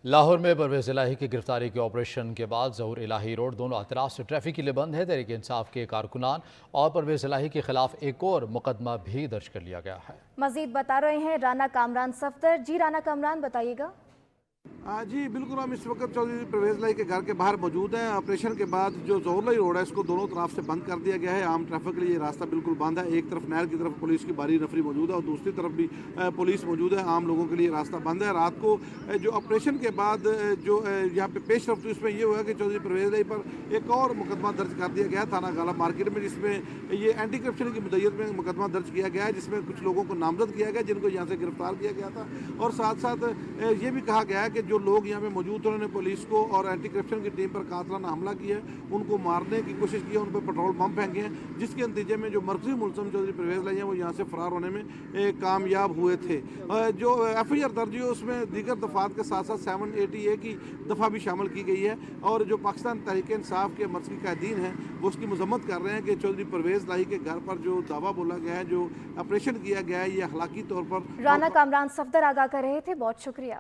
लाहौर में परवेज इलाही की गिरफ्तारी के ऑपरेशन के बाद ज़हूर इलाही रोड दोनों अतराफ से ट्रैफिक के लिए बंद है। तहरीक इंसाफ के कारकुनान और परवेज इलाही के खिलाफ एक और मुकदमा भी दर्ज कर लिया गया है। मजीद बता रहे हैं राना कामरान सफदर। जी राना कामरान, बताइएगा। जी बिल्कुल, हम इस वक्त चौधरी परवेज लाई के घर के बाहर मौजूद हैं। ऑपरेशन के बाद जो ज़हूर रोड है इसको दोनों तरफ से बंद कर दिया गया है। आम ट्रैफिक के लिए रास्ता बिल्कुल बंद है। एक तरफ नहर की तरफ पुलिस की भारी नफरी मौजूद है और दूसरी तरफ भी पुलिस मौजूद है। आम लोगों के लिए रास्ता बंद है। रात को जो ऑपरेशन के बाद जो यहाँ पे पेश रफ्त उसमें ये हुआ कि चौधरी परवेज लाई पर एक और मुकदमा दर्ज कर दिया गया थाना गाला मार्केट में, जिसमें ये एंटी करप्शन की मुद्दत में मुकदमा दर्ज किया गया है, जिसमें कुछ लोगों को नामजद किया गया जिनको यहाँ से गिरफ्तार किया गया था। और साथ साथ ये भी कहा गया है कि जो लोग यहाँ पे मौजूद थे उन्होंने पुलिस को और एंटी करप्शन की टीम पर कातलाना हमला किया है, उनको मारने की कोशिश की है, उन पर पेट्रोल बम फेंके हैं, जिसके नतीजे में जो मरकजी मुलज़म चौधरी परवेज लाई हैं वो यहाँ से फरार होने में कामयाब हुए थे। जो FIR दर्ज हुई उसमें दीगर दफात के साथ साथ 780A की दफ़ा भी शामिल की गई है। और जो पाकिस्तान तहरीक इंसाफ के मरकजी कायदीन हैं वो उसकी मजम्मत कर रहे हैं कि चौधरी परवेज लाई के घर पर जो दावा बोला गया है, जो ऑपरेशन किया गया है, ये अखलाकी तौर पर। राना कामरान सफदर आगाह कर रहे थे, बहुत शुक्रिया।